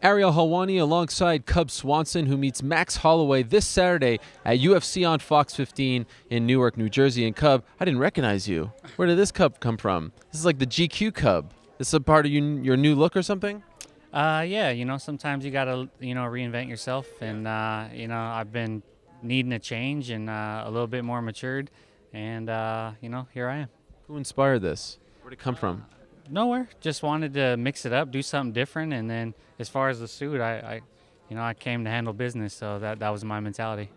Ariel Helwani alongside Cub Swanson, who meets Max Holloway this Saturday at UFC on Fox 15 in Newark, New Jersey. And Cub, I didn't recognize you. Where did this Cub come from? This is like the GQ Cub. This is a part of your new look or something? Yeah, sometimes you gotta, reinvent yourself, and I've been needing a change and a little bit more matured, and here I am. Who inspired this? Where'd it come from? Nowhere, just wanted to mix it up, do something different, and then as far as the suit, I came to handle business, so that was my mentality.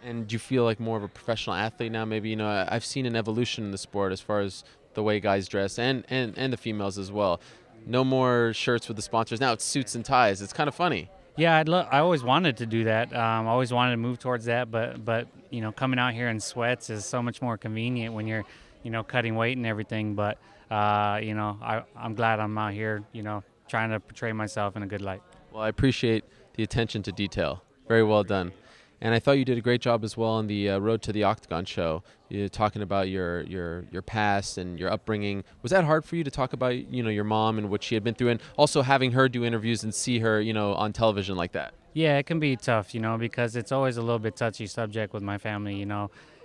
And do you feel like more of a professional athlete now? Maybe, I've seen an evolution in the sport as far as the way guys dress and the females as well. No more shirts with the sponsors. Now it's suits and ties. It's kind of funny. Yeah, I always wanted to do that. I always wanted to move towards that, but coming out here in sweats is so much more convenient when you're, cutting weight and everything. But I'm glad I'm out here, trying to portray myself in a good light. Well, I appreciate the attention to detail. Very well done. And I thought you did a great job as well on the Road to the Octagon show. You're talking about your past and your upbringing. Was that hard for you to talk about, your mom and what she had been through, and also having her do interviews and see her, on television like that? Yeah, it can be tough, because it's always a little bit touchy subject with my family.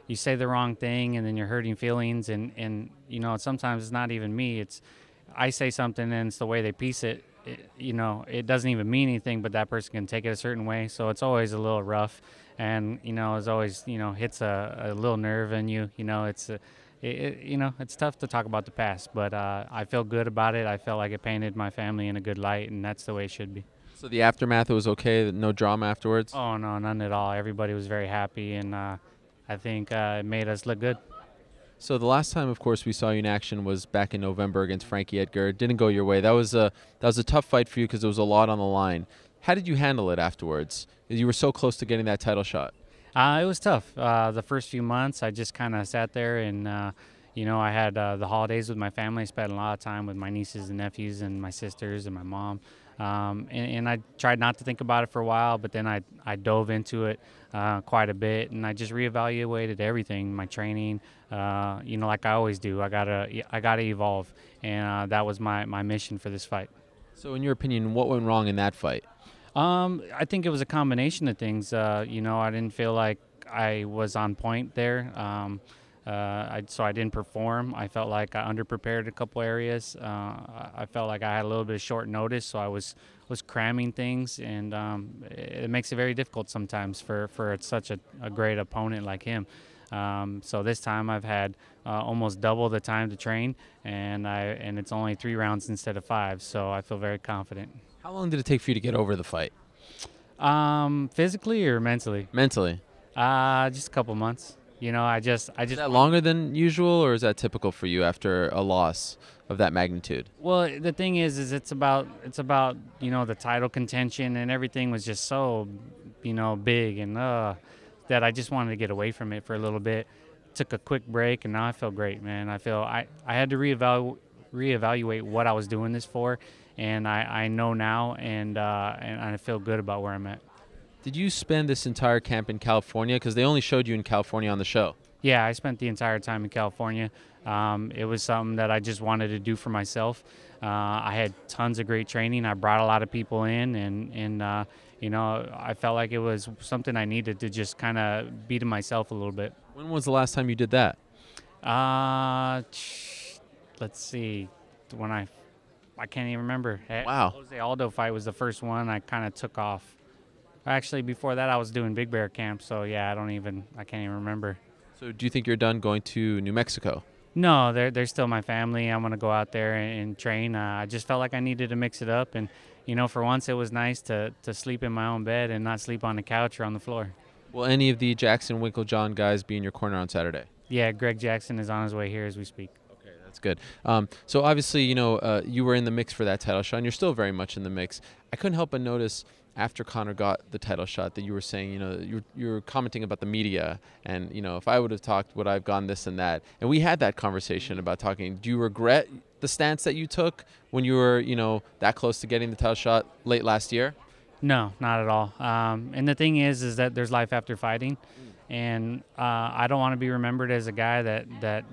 You say the wrong thing and then you're hurting feelings, and sometimes it's not even me. It's I say something and it's the way they piece it. It doesn't even mean anything, but that person can take it a certain way. So it's always a little rough. And it's always hits a little nerve in you. It's tough to talk about the past, but I feel good about it. I felt like it painted my family in a good light, and that's the way it should be. So the aftermath, it was okay? No drama afterwards? Oh no, none at all. Everybody was very happy, and I think it made us look good. So the last time, of course, we saw you in action was back in November against Frankie Edgar. It didn't go your way. That was a tough fight for you because there was a lot on the line. How did you handle it afterwards? You were so close to getting that title shot. It was tough. The first few months, I just kind of sat there and, I had the holidays with my family. I spent a lot of time with my nieces and nephews and my sisters and my mom. And I tried not to think about it for a while, but then I dove into it quite a bit, and I just reevaluated everything, my training, like I always do. I gotta evolve, and that was my mission for this fight. So in your opinion, what went wrong in that fight? I think it was a combination of things. I didn't feel like I was on point there. So I didn't perform. I felt like I underprepared a couple areas. I felt like I had a little bit of short notice, so I was cramming things, and it makes it very difficult sometimes for such a great opponent like him. So this time I've had almost double the time to train, and it's only 3 rounds instead of 5, so I feel very confident. How long did it take for you to get over the fight? Physically or mentally? Mentally. Just a couple months. I just. Is that longer than usual, or is that typical for you after a loss of that magnitude? Well, the thing is it's about the title contention, and everything was just so big, and that I just wanted to get away from it for a little bit. Took a quick break, and now I feel great, man. I feel I had to reevaluate what I was doing this for, and I know now, and I feel good about where I'm at. Did you spend this entire camp in California? Because they only showed you in California on the show. Yeah, I spent the entire time in California. It was something that I just wanted to do for myself. I had tons of great training. I brought a lot of people in, and I felt like it was something I needed to just kind of be to myself a little bit. When was the last time you did that? Let's see. When I can't even remember. Wow. Jose Aldo fight was the first one I kind of took off. Actually, before that, I was doing Big Bear Camp, so yeah, I can't even remember. So do you think you're done going to New Mexico? No, they're still my family. I'm going to go out there and train. I just felt like I needed to mix it up, and, for once it was nice to sleep in my own bed and not sleep on the couch or on the floor. Will any of the Jackson Winklejohn guys be in your corner on Saturday? Yeah, Greg Jackson is on his way here as we speak. Okay, that's good. So obviously, you were in the mix for that title shot, and you're still very much in the mix. I couldn't help but notice after Conor got the title shot that you were saying, you were commenting about the media, and, if I would have talked, would I have gone this and that? And we had that conversation about talking. Do you regret the stance that you took when you were, that close to getting the title shot late last year? No, not at all. And the thing is that there's life after fighting, and I don't want to be remembered as a guy that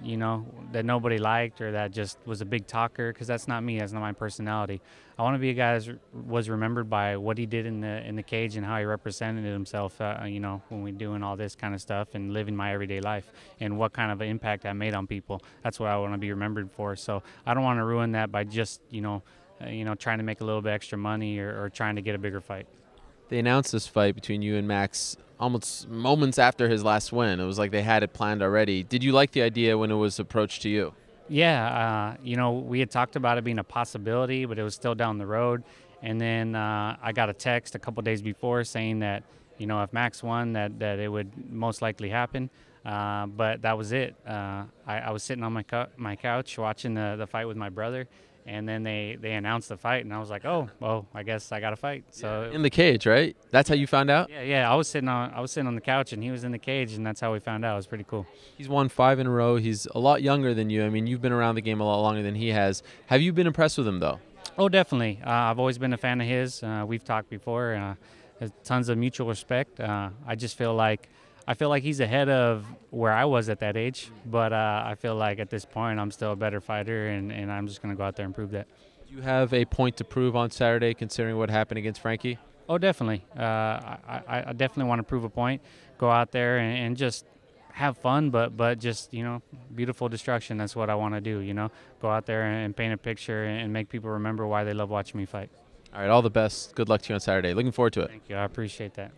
that nobody liked or that just was a big talker, because that's not me. That's not my personality. I want to be a guy that was remembered by what he did in the cage and how he represented himself. When we're doing all this kind of stuff and living my everyday life, and what kind of an impact I made on people. That's what I want to be remembered for. So I don't want to ruin that by just trying to make a little bit extra money or trying to get a bigger fight. They announced this fight between you and Max almost moments after his last win. It was like they had it planned already. Did you like the idea when it was approached to you? Yeah, we had talked about it being a possibility, but it was still down the road. And then I got a text a couple days before saying that, if Max won, that it would most likely happen. But that was it. I was sitting on my couch watching the fight with my brother. And then they announced the fight, and I was like, oh, well, I guess I got to fight. So in the cage, right? That's how you found out? Yeah. I was sitting on the couch, and he was in the cage, and that's how we found out. It was pretty cool. He's won 5 in a row. He's a lot younger than you. I mean, you've been around the game a lot longer than he has. Have you been impressed with him, though? Oh, definitely. I've always been a fan of his. We've talked before. There's tons of mutual respect. I just feel like he's ahead of where I was at that age, but I feel like at this point I'm still a better fighter, and I'm just going to go out there and prove that. Do you have a point to prove on Saturday, considering what happened against Frankie? Oh, definitely. I definitely want to prove a point, go out there and just have fun, but just, beautiful destruction. That's what I want to do, go out there and paint a picture and make people remember why they love watching me fight. All right, all the best. Good luck to you on Saturday. Looking forward to it. Thank you. I appreciate that.